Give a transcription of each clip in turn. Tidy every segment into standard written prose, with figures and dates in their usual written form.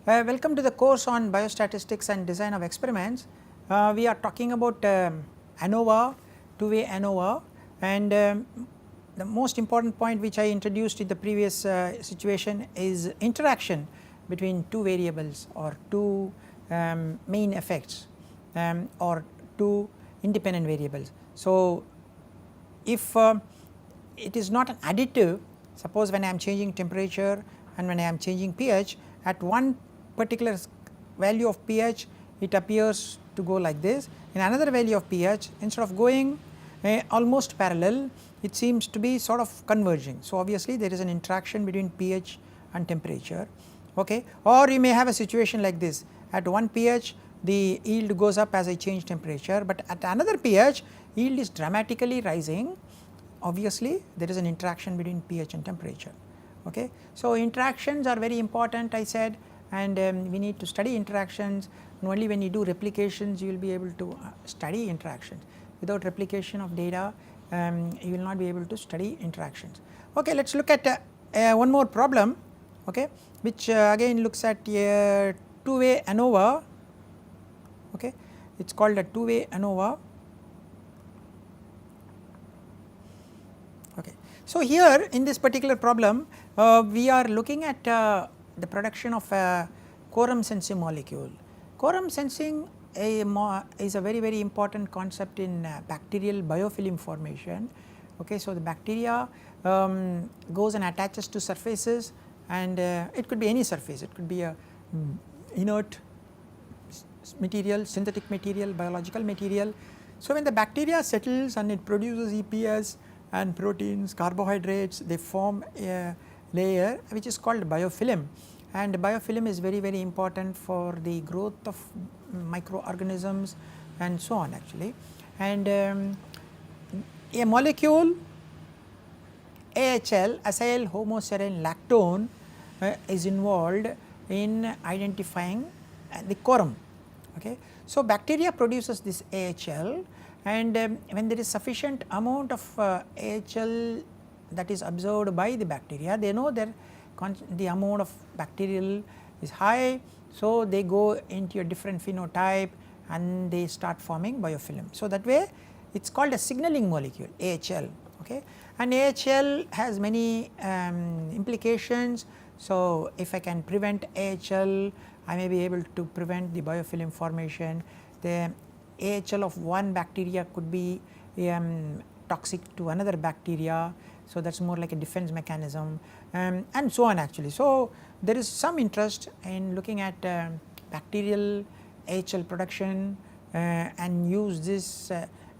Welcome to the course on biostatistics and design of experiments. We are talking about ANOVA, two-way ANOVA, and the most important point which I introduced in the previous situation is interaction between two variables or two main effects or two independent variables. So, if it is not an additive, suppose when I am changing temperature and when I am changing pH, at one particular value of pH it appears to go like this, in another value of pH instead of going almost parallel it seems to be sort of converging. So, obviously there is an interaction between pH and temperature, okay. Or you may have a situation like this, at one pH the yield goes up as I change temperature, but at another pH yield is dramatically rising. Obviously there is an interaction between pH and temperature, okay. So, interactions are very important, I said, and we need to study interactions, and only when you do replications you will be able to study interactions. Without replication of data you will not be able to study interactions. Okay, let us look at one more problem, okay, which again looks at a two-way ANOVA, okay. It is called a two-way ANOVA. Okay. So, here in this particular problem we are looking at the production of a quorum sensing molecule. Quorum sensing is a very important concept in bacterial biofilm formation, okay. So, the bacteria goes and attaches to surfaces, and it could be any surface, it could be a inert material, synthetic material, biological material. So, when the bacteria settles and it produces EPS and proteins, carbohydrates, they form a layer which is called biofilm, and biofilm is very important for the growth of microorganisms and so on actually. And a molecule AHL, acyl homoserine lactone is involved in identifying the quorum, okay. So, bacteria produces this AHL, and when there is sufficient amount of AHL that is observed by the bacteria, they know that the amount of bacterial is high. So, they go into a different phenotype and they start forming biofilm. So, that way it is called a signaling molecule AHL, okay. And AHL has many implications. So, if I can prevent AHL, I may be able to prevent the biofilm formation. The AHL of one bacteria could be toxic to another bacteria, so that is more like a defense mechanism and so on actually. So, there is some interest in looking at bacterial AHL production and use this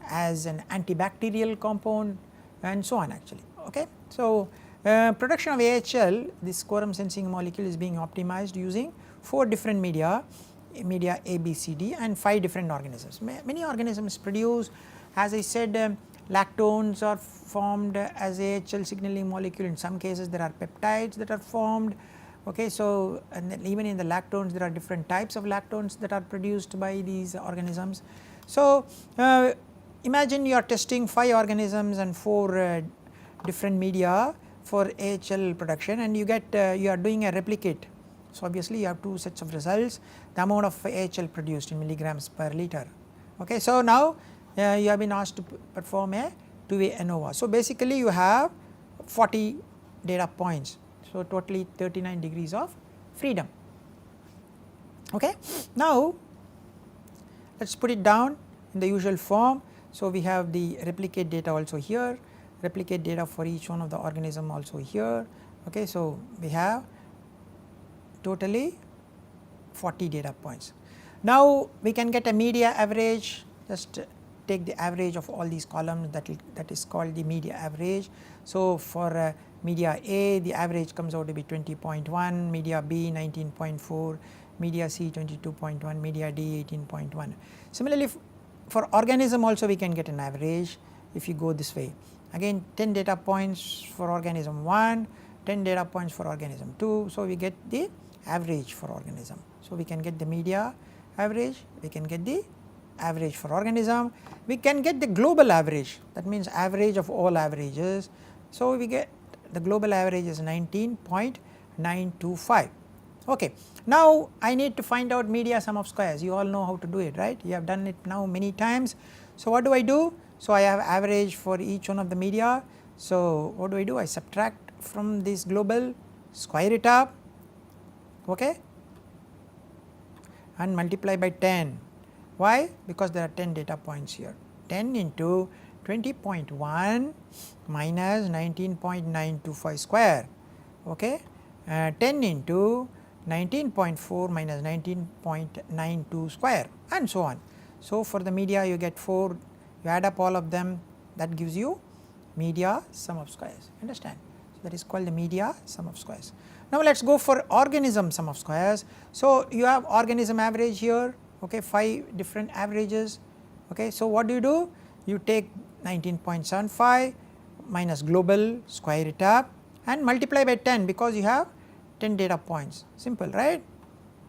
as an antibacterial compound and so on actually, okay. So, production of AHL, this quorum sensing molecule, is being optimized using 4 different media A, B, C, D, and 5 different organisms. Many organisms produce, as I said, lactones are formed as AHL signaling molecule. In some cases there are peptides that are formed, okay. So, and then even in the lactones there are different types of lactones that are produced by these organisms. So, imagine you are testing 5 organisms and 4 different media for AHL production, and you get you are doing a replicate. So, obviously you have 2 sets of results, the amount of AHL produced in milligrams per liter, okay. So, now you have been asked to perform a two-way ANOVA. So, basically you have 40 data points, so totally 39 degrees of freedom, okay. Now, let us put it down in the usual form. So, we have the replicate data also here, replicate data for each one of the organism also here, okay. So, we have totally 40 data points. Now, we can get a media average, just take the average of all these columns, that is called the media average. So, for media A the average comes out to be 20.1, media B 19.4, media C 22.1, media D 18.1. Similarly, for organism also we can get an average if you go this way. Again 10 data points for organism 1, 10 data points for organism 2. So, we get the average for organism. So, we can get the media average, we can get the average for organism, we can get the global average, that means average of all averages. So, we get the global average is 19.925, Okay. Now I need to find out media sum of squares, you all know how to do it, right, you have done it now many times. So what do I do? So I have average for each one of the media. So what do? I subtract from this global, square it up, okay, and multiply by 10. Why? Because there are 10 data points here. 10 into 20.1 minus 19.925 square, okay, 10 into 19.4 minus 19.92 square, and so on. So for the media you get 4, you add up all of them, that gives you media sum of squares, understand. So that is called the media sum of squares. Now let us go for organism sum of squares. So you have organism average here, okay, 5 different averages, okay. So what do? You take 19.75 minus global, square it up and multiply by 10 because you have 10 data points, simple, right.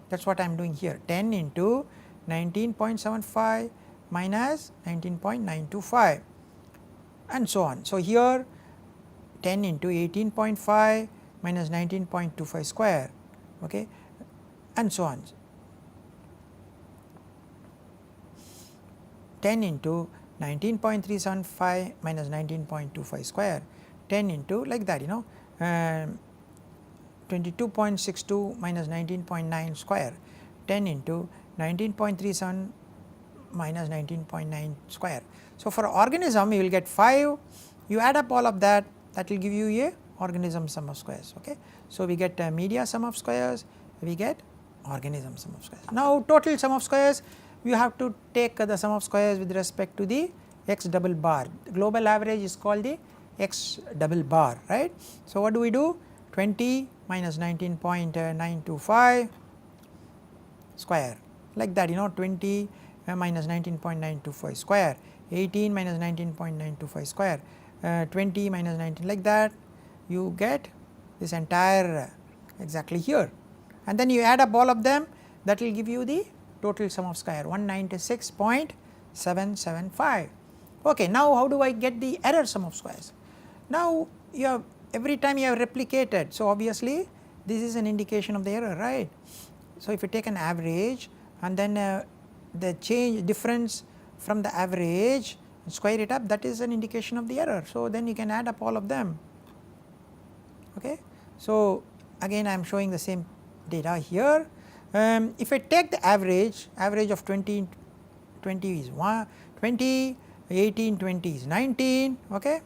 That is what I am doing here, 10 into 19.75 minus 19.925 and so on. So here 10 into 18.5 minus 19.25 square, okay, and so on. 10 into 19.375 minus 19.25 square, 10 into like that, 22.62 minus 19.9 square, 10 into 19.37 minus 19.9 square. So for organism you will get 5, you add up all of that, that will give you a organism sum of squares, okay. So we get media sum of squares, we get organism sum of squares. Now total sum of squares, you have to take the sum of squares with respect to the x double bar, the global average is called the x double bar, right. So what do? 20 minus 19.925 square, like that, 20 minus 19.925 square, 18 minus 19.925 square, 20 minus 19, like that, you get this entire exactly here, and then you add up all of them, that will give you the total sum of square 196.775. Okay, now how do I get the error sum of squares? Now you have, every time you have replicated, so obviously this is an indication of the error, right. So if you take an average and then the change difference from the average, square it up, that is an indication of the error. So then you can add up all of them, okay. So again I am showing the same data here. If I take the average of 20 is 20, 18, 20 is 19, okay,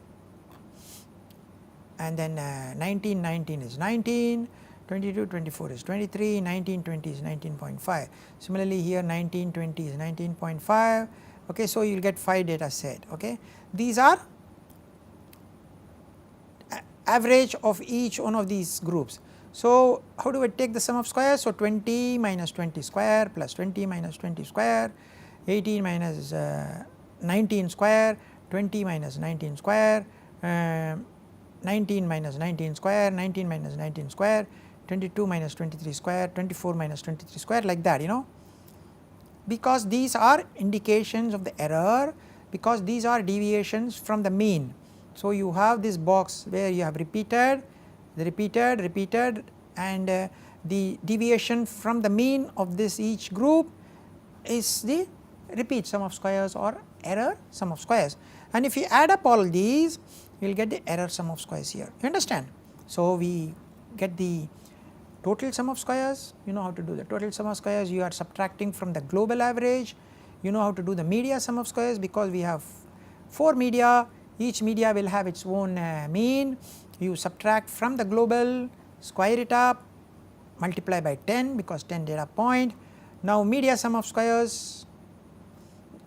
and then 19, 19 is 19, 22, 24 is 23, 19, 20 is 19.5. Similarly here 19, 20 is 19.5, okay. So you will get 5 data set, okay. These are average of each one of these groups. So how do I take the sum of squares? So 20 minus 20 square plus 20 minus 20 square, 18 minus 19 square, 20 minus 19 square, 19 minus 19 square, 19 minus 19 square, 22 minus 23 square, 24 minus 23 square, like that, because these are indications of the error, because these are deviations from the mean. So you have this box where you have repeated, and the deviation from the mean of this each group is the repeat sum of squares or error sum of squares, and if you add up all these you will get the error sum of squares here, you understand. So we get the total sum of squares, you know how to do the total sum of squares, you are subtracting from the global average, you know how to do the media sum of squares, because we have 4 media, each media will have its own mean, you subtract from the global, square it up, multiply by 10 because 10 data point. Now media sum of squares,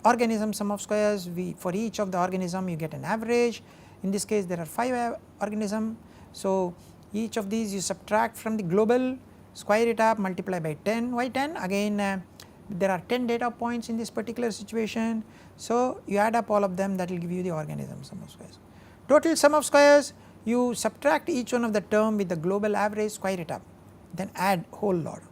organism sum of squares, for each of the organism you get an average, in this case there are 5 organism. So each of these you subtract from the global, square it up, multiply by 10. Why 10? Again there are 10 data points in this particular situation, so you add up all of them, that will give you the organism sum of squares. Total sum of squares, you subtract each one of the term with the global average, square it up, then add whole lot.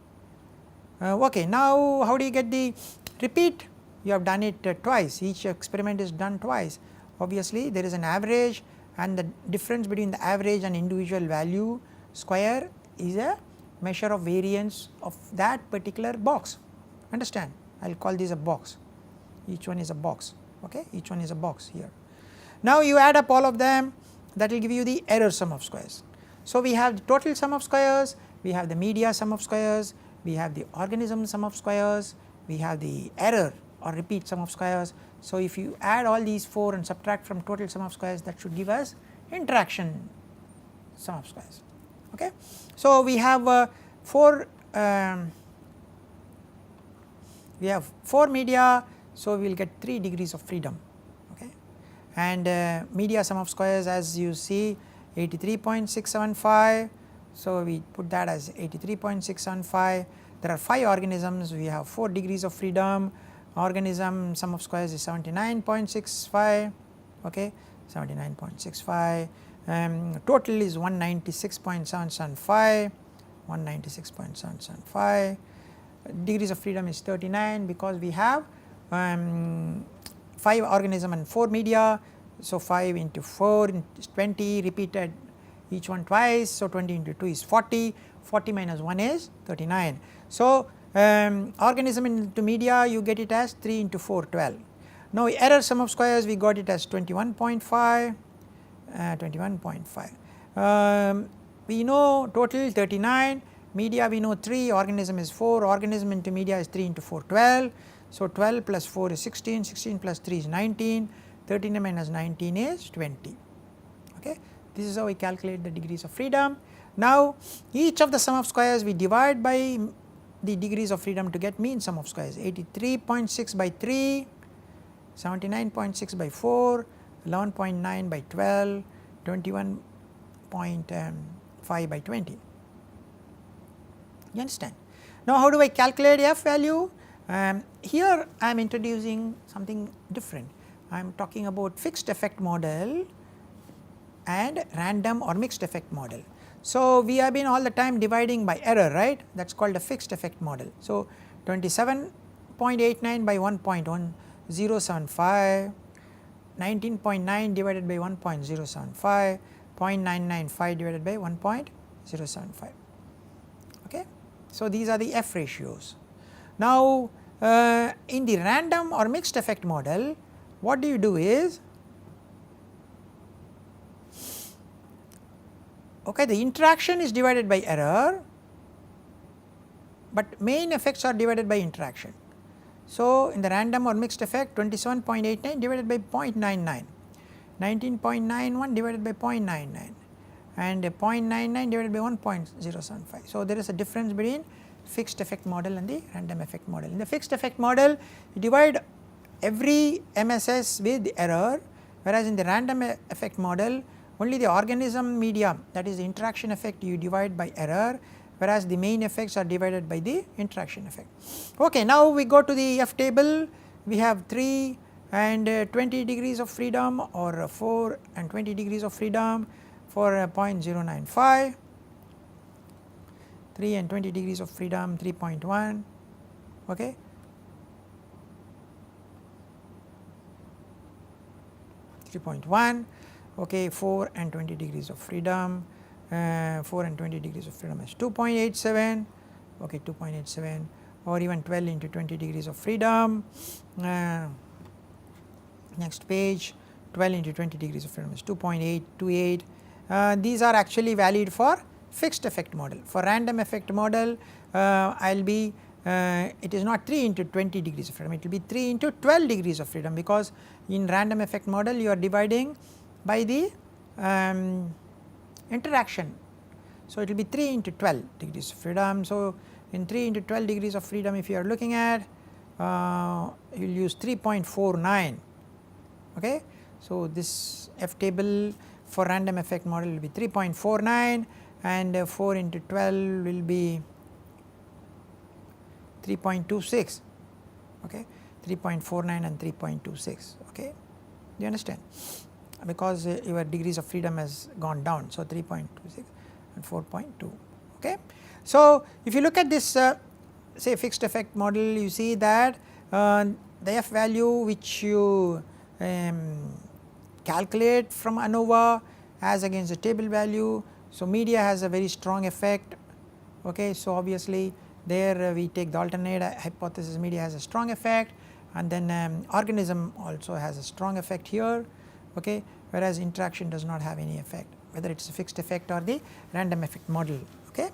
Okay, now how do you get the repeat? You have done it twice, each experiment is done twice. Obviously there is an average, and the difference between the average and individual value square is a measure of variance of that particular box, understand. I will call this a box, each one is a box, okay, each one is a box here. Now you add up all of them, that will give you the error sum of squares. So we have the total sum of squares, we have the media sum of squares, we have the organism sum of squares, we have the error or repeat sum of squares. So if you add all these 4 and subtract from total sum of squares, that should give us interaction sum of squares, okay. So we have 4 media, so we will get 3 degrees of freedom, okay, and media sum of squares, as you see, 83.675. So we put that as 83.675. There are 5 organisms, we have 4 degrees of freedom. Organism sum of squares is 79.65, okay, 79.65. Total is 196.775, 196.775. Degrees of freedom is 39 because we have 5 organism and 4 media. So 5 into 4 is 20, repeated each one twice, so 20 into 2 is 40, 40 minus 1 is 39. So organism into media, you get it as 3 into 4, 12. Now error sum of squares, we got it as 21.5, 21.5. We know total 39, media we know 3, organism is 4, organism into media is 3 into 4, 12. So 12 plus 4 is 16, 16 plus 3 is 19, 39 minus 19 is 20, okay. This is how we calculate the degrees of freedom. Now each of the sum of squares we divide by the degrees of freedom to get mean sum of squares. 83.6 by 3, 79.6 by 4, 11.9 by 12, 21.5 by 20. You understand? Now how do I calculate f value? Here I am introducing something different. I am talking about fixed effect model and random or mixed effect model. So we have been all the time dividing by error, right, that is called a fixed effect model. So 27.89 by 1.1075, 19.9 divided by 1.075, 0.995 divided by 1.075, okay. So these are the f ratios. Now in the random or mixed effect model, what do you do is, okay, the interaction is divided by error, but main effects are divided by interaction. So in the random or mixed effect, 27.89 divided by 0.99, 19.91 divided by 0.99 and 0.99 divided by 1.075. So there is a difference between fixed effect model and the random effect model. In the fixed effect model, you divide every MSS with error, whereas in the random effect model only the organism media, that is the interaction effect, you divide by error, whereas the main effects are divided by the interaction effect. Okay, now we go to the F table. We have 3 and 20 degrees of freedom, or 4 and 20 degrees of freedom for 0.095, 3 and 20 degrees of freedom 3.1, okay. Okay, 4 and 20 degrees of freedom, 4 and 20 degrees of freedom is 2.87, okay, 2.87, or even 12 into 20 degrees of freedom. Next page, 12 into 20 degrees of freedom is 2.828. These are actually valid for fixed effect model. For random effect model, I will be it is not 3 into 20 degrees of freedom, it will be 3 into 12 degrees of freedom, because in random effect model you are dividing by the interaction. So it will be 3 into 12 degrees of freedom. So in 3 into 12 degrees of freedom, if you are looking at, you will use 3.49, okay. So this F table for random effect model will be 3.49, and 4 into 12 will be 3.26, okay, 3.49 and 3.26, okay. Do you understand? Because your degrees of freedom has gone down, so 3.26 and 4.2, okay. So if you look at this say fixed effect model, you see that the F value which you calculate from ANOVA as against the table value. So media has a very strong effect, Okay. So, obviously there we take the alternate hypothesis media has a strong effect, and then organism also has a strong effect here, okay, whereas interaction does not have any effect, whether it is a fixed effect or the random effect model. Okay.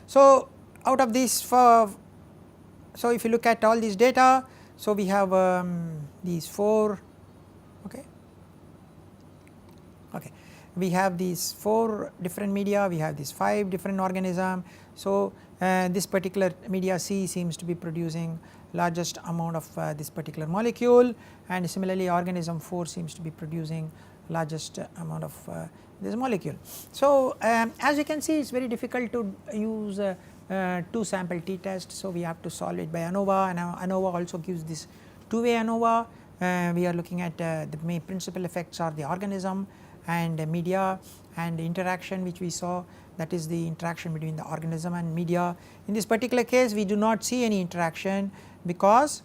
So, out of these so if you look at all these data, so we have these 4, okay. Okay. We have these 4 different media, we have these 5 different organism. So, this particular media C seems to be producing largest amount of this particular molecule, and similarly organism 4 seems to be producing largest amount of this molecule. So, as you can see, it is very difficult to use 2 sample t test. So, we have to solve it by ANOVA, and ANOVA also gives this 2-way ANOVA. We are looking at the main principal effects are the organism and media, and the interaction which we saw, that is the interaction between the organism and media. In this particular case we do not see any interaction because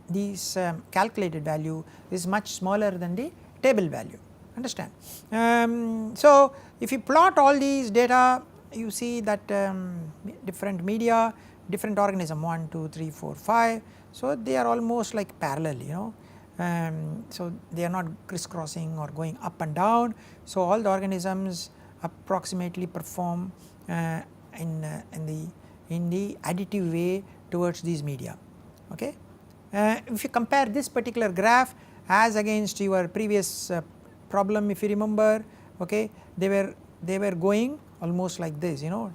this calculated value is much smaller than the table value, understand. So, if you plot all these data, you see that different media, different organism 1, 2, 3, 4, 5. So, they are almost like parallel, you know. So, they are not crisscrossing or going up and down. So, all the organisms approximately perform in the additive way towards these media. Okay. If you compare this particular graph as against your previous problem, if you remember, okay, they were going almost like this, you know,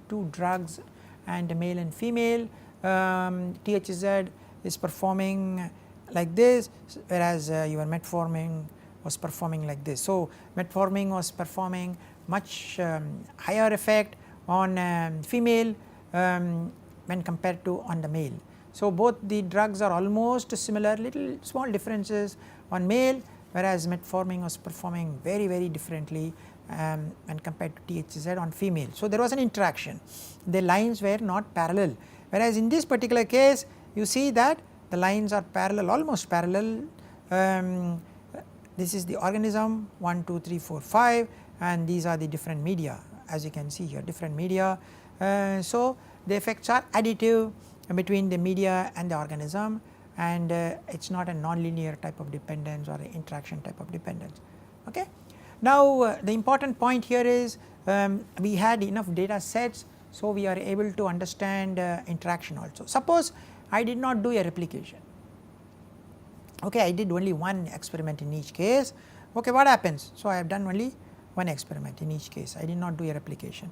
2 drugs and male and female. THZ is performing like this, whereas your metformin was performing like this. So, metformin was performing much higher effect on female when compared to on the male. So, both the drugs are almost similar, little small differences on male, whereas metformin was performing very differently when compared to THZ on female. So, there was an interaction, the lines were not parallel, whereas in this particular case you see that the lines are parallel, almost parallel. This is the organism 1, 2, 3, 4, 5, and these are the different media, as you can see here, different media. So, the effects are additive between the media and the organism, and it is not a nonlinear type of dependence or an interaction type of dependence. Okay. Now, the important point here is we had enough data sets, so we are able to understand interaction also. Suppose I did not do a replication, okay, I did only one experiment in each case. Okay, what happens? So, I have done only one experiment in each case, I did not do a replication.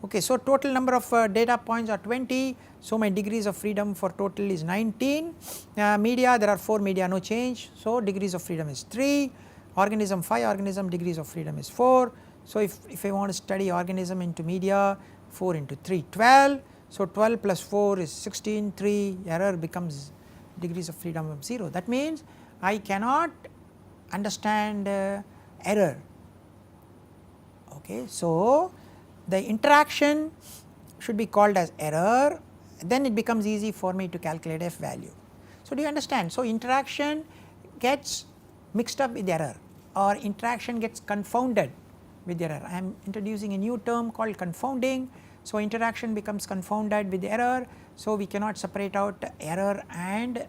Okay, so total number of data points are 20. So, my degrees of freedom for total is 19. Media, there are 4 media, no change. So, degrees of freedom is 3. Organism 5 organism, degrees of freedom is 4. So, if I want to study organism into media, 4 into 3 12. So, 12 plus 4 is 16, 3, error becomes degrees of freedom of 0. That means I cannot understand error. Okay. So, the interaction should be called as error, then it becomes easy for me to calculate F value. So, do you understand? So, interaction gets mixed up with error, or interaction gets confounded with error. I am introducing a new term called confounding. So, interaction becomes confounded with error. So, we cannot separate out error and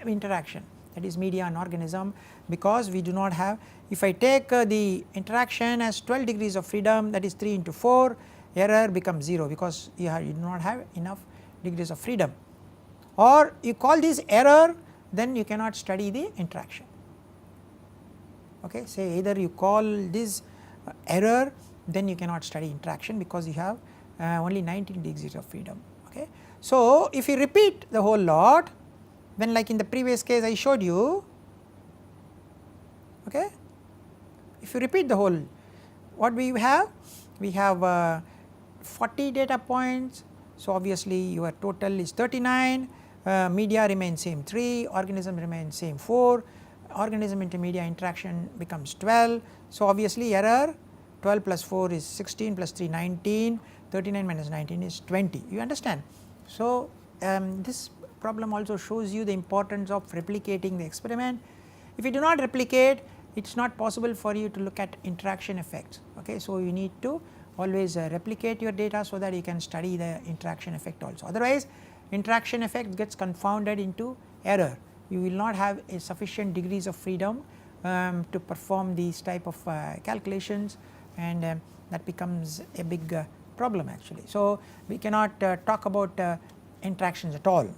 interaction, that is media and organism, because we do not have. If I take the interaction as 12 degrees of freedom, that is 3 into 4, error becomes 0 because you do not have enough degrees of freedom, or you call this error, then you cannot study the interaction. Okay. Say either you call this error, then you cannot study interaction because you have only 19 degrees of freedom. Okay. So, if you repeat the whole lot, then like in the previous case I showed you, okay, if you repeat the whole, what we have? We have 40 data points. So, obviously your total is 39, media remains same 3, organism remains same 4, organism into media interaction becomes 12. So, obviously error 12 plus 4 is 16 plus 3 19, 39 minus 19 is 20, you understand. So, this problem also shows you the importance of replicating the experiment. If you do not replicate, it is not possible for you to look at interaction effects. Okay. So, you need to always replicate your data so that you can study the interaction effect also, otherwise interaction effect gets confounded into error. You will not have a sufficient degrees of freedom to perform these type of calculations, and that becomes a big problem actually. So, we cannot talk about interactions at all.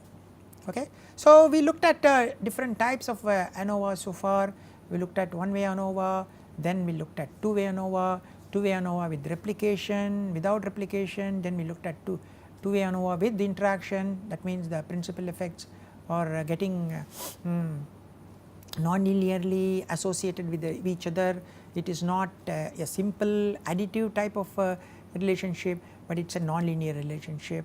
Okay. So, we looked at different types of ANOVA so far. We looked at one way ANOVA, then we looked at two way ANOVA, two way ANOVA with replication, without replication, then we looked at two way ANOVA with the interaction, that means the principal effects are getting non-linearly associated with each other. It is not a simple additive type of relationship, but it is a non-linear relationship.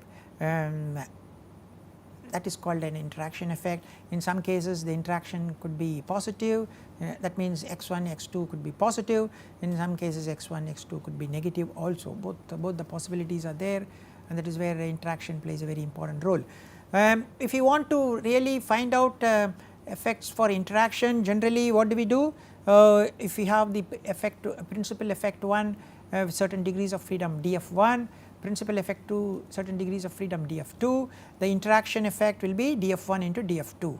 That is called an interaction effect. In some cases the interaction could be positive, that means x1 x2 could be positive, in some cases x1 x2 could be negative also, both the possibilities are there, and that is where interaction plays a very important role. If you want to really find out effects for interaction, generally what do we do? If we have the effect principal effect 1 certain degrees of freedom df1, principal effect 2 certain degrees of freedom df2, the interaction effect will be df1 into df2.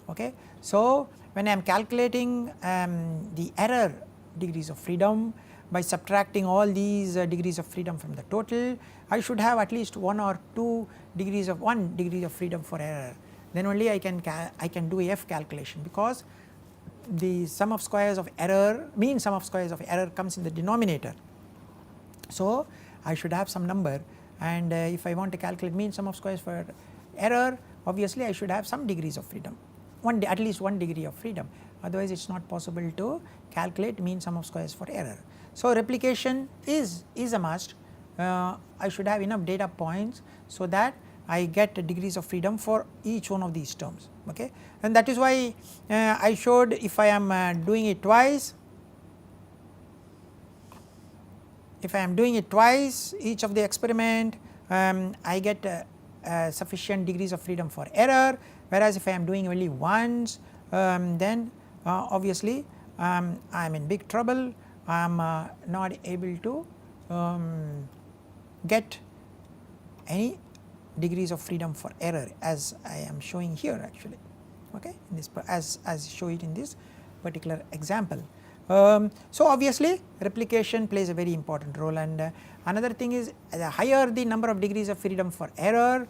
Okay. So, when I am calculating the error degrees of freedom by subtracting all these degrees of freedom from the total, I should have at least 1 or 2 degrees of 1 degree of freedom for error, then only I can do a f calculation, because the sum of squares of error, mean sum of squares of error comes in the denominator. So, I should have some number, and if I want to calculate mean sum of squares for error, obviously I should have some degrees of freedom, at least 1 degree of freedom, otherwise it is not possible to calculate mean sum of squares for error. So, replication is a must. I should have enough data points so that I get degrees of freedom for each one of these terms. Okay. And that is why I showed, if I am doing it twice, each of the experiment, I get sufficient degrees of freedom for error, whereas if I am doing only once, then obviously I am in big trouble. I am not able to get any degrees of freedom for error, as I am showing here actually. Okay, in this, as show it in this particular example. So, obviously replication plays a very important role, and another thing is the higher the number of degrees of freedom for error,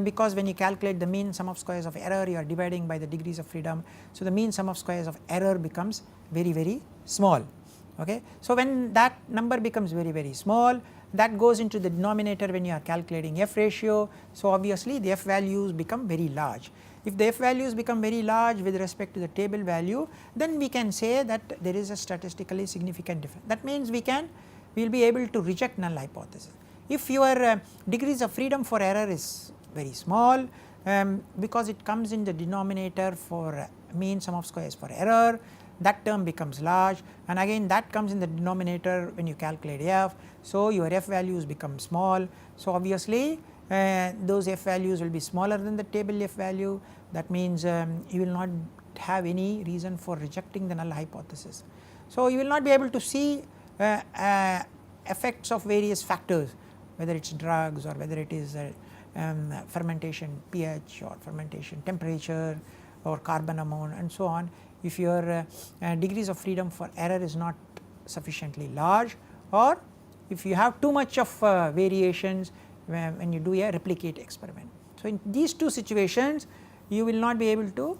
because when you calculate the mean sum of squares of error, you are dividing by the degrees of freedom. So, the mean sum of squares of error becomes very small. Okay. So, when that number becomes very small, that goes into the denominator when you are calculating f ratio. So, obviously the f values become very large. If the f values become very large with respect to the table value, then we can say that there is a statistically significant difference. That means we will be able to reject null hypothesis. If your degrees of freedom for error is very small, because it comes in the denominator for mean sum of squares for error, that term becomes large, and again that comes in the denominator when you calculate f. So, your f values become small. So, obviously those f values will be smaller than the table f value. That means you will not have any reason for rejecting the null hypothesis. So, you will not be able to see effects of various factors, whether it is drugs or whether it is fermentation pH or fermentation temperature or carbon amount and so on, if your degrees of freedom for error is not sufficiently large, or if you have too much of variations when you do a replicate experiment. So, in these two situations you will not be able to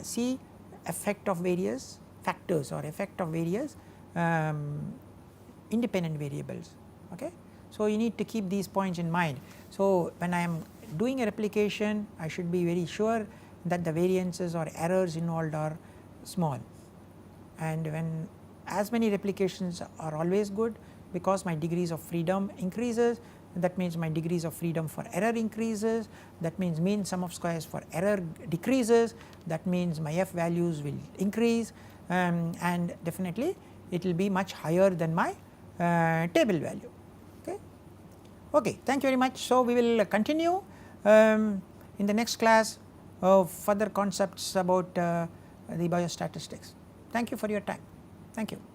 see effect of various factors or effect of various independent variables. Okay. So, you need to keep these points in mind. So, when I am doing a replication, I should be very sure that the variances or errors involved are small, and when as many replications are always good, because my degrees of freedom increases, that means my degrees of freedom for error increases, that means mean sum of squares for error decreases, that means my f values will increase, and definitely it will be much higher than my table value. Okay. Okay, thank you very much. So, we will continue in the next class of further concepts about the biostatistics. Thank you for your time. Thank you.